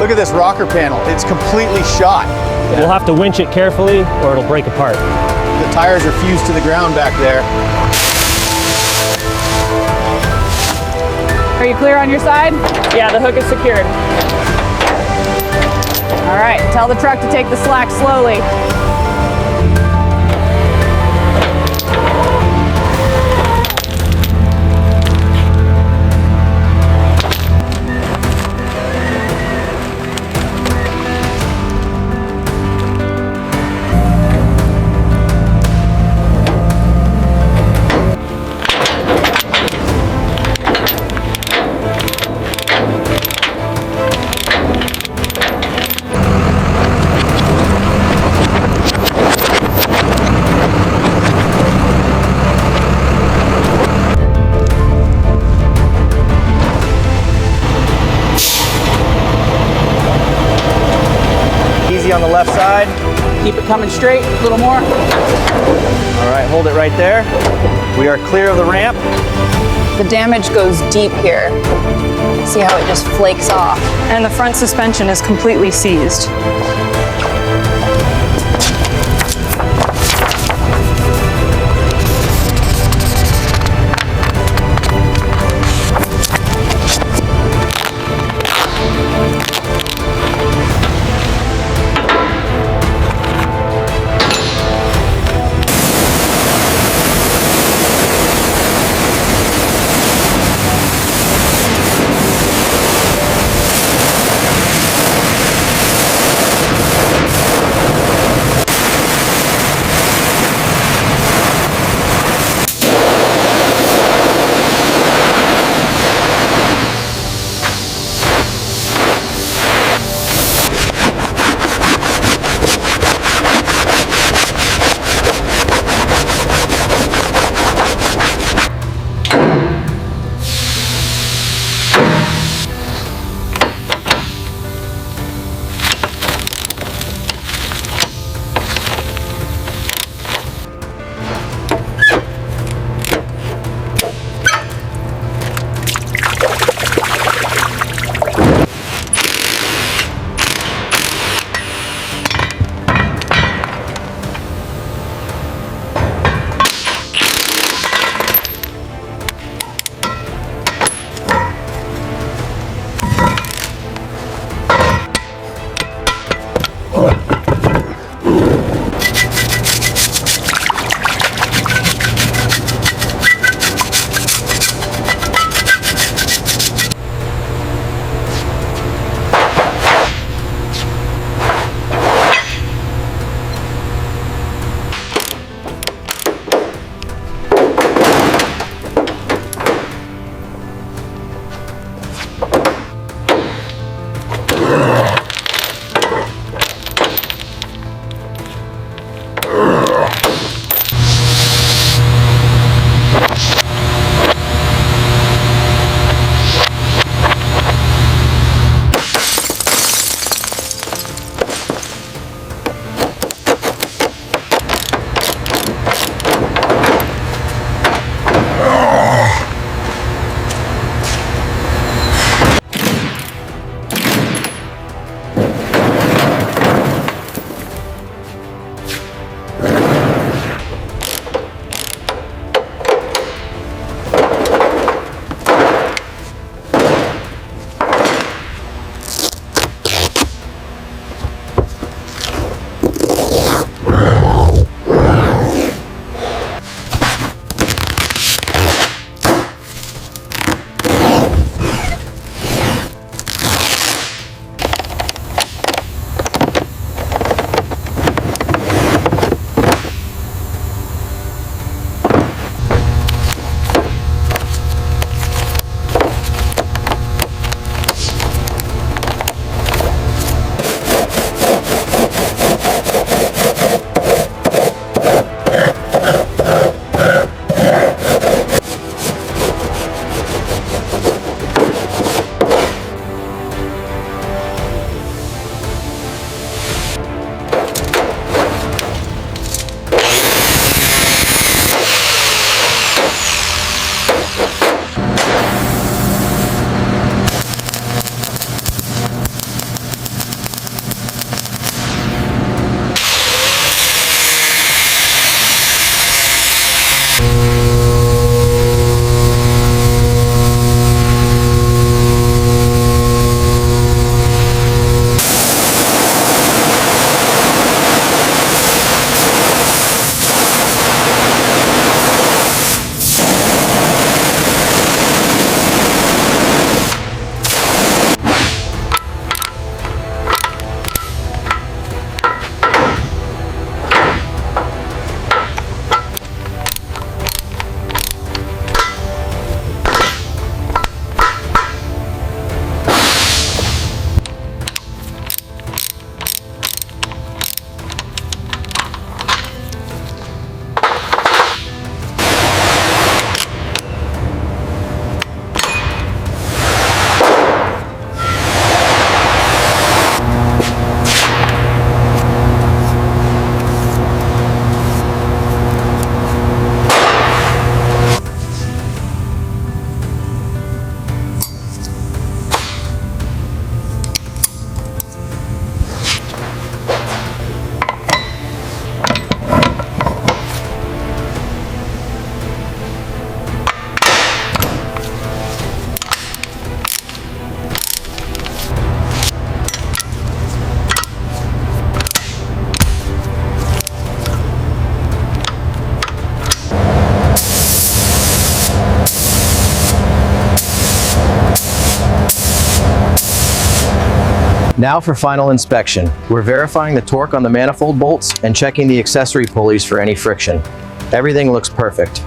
Look at this rocker panel. It's completely shot. We'll have to winch it carefully or it'll break apart. The tires are fused to the ground back there. Are you clear on your side? Yeah, the hook is secured. All right, tell the truck to take the slack slowly. On the left side. Keep it coming straight, a little more. All right, hold it right there. We are clear of the ramp. The damage goes deep here. See how it just flakes off. And the front suspension is completely seized. Now for final inspection. We're verifying the torque on the manifold bolts and checking the accessory pulleys for any friction. Everything looks perfect.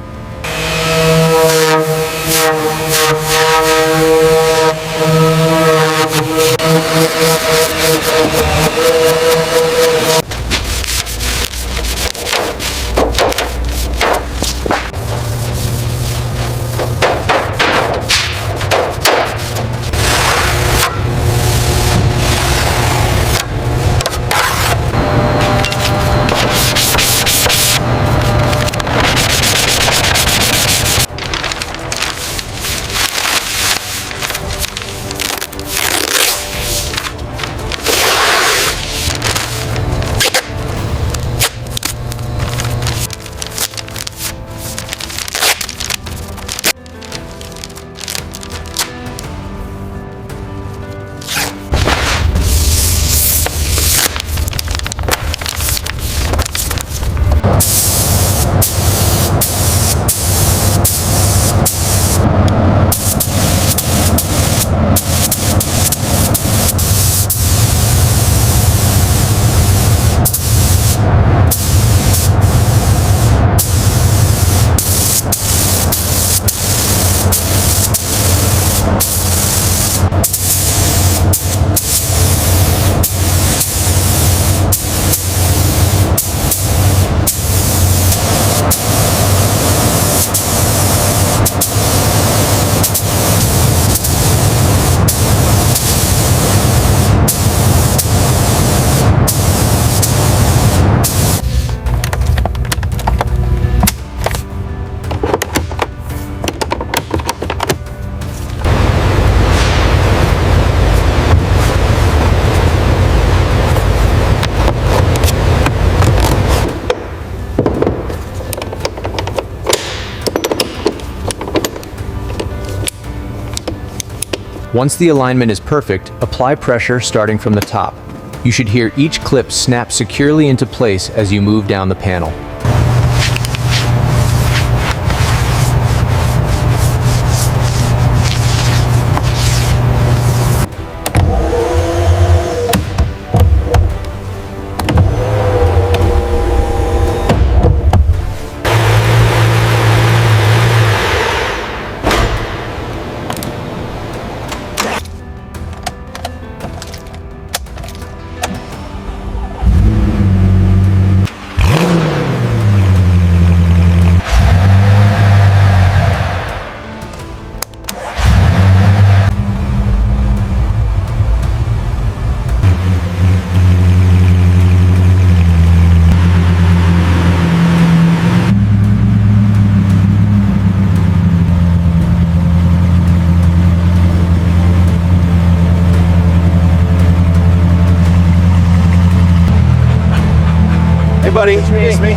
Once the alignment is perfect, apply pressure starting from the top. You should hear each clip snap securely into place as you move down the panel. Hey buddy, it's me.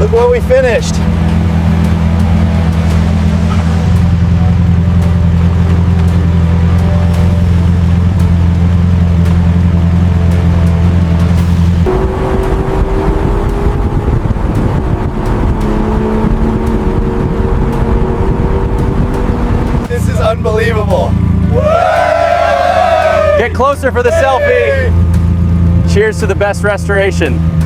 Look what we finished. This is unbelievable. Get closer for the selfie. Cheers to the best restoration.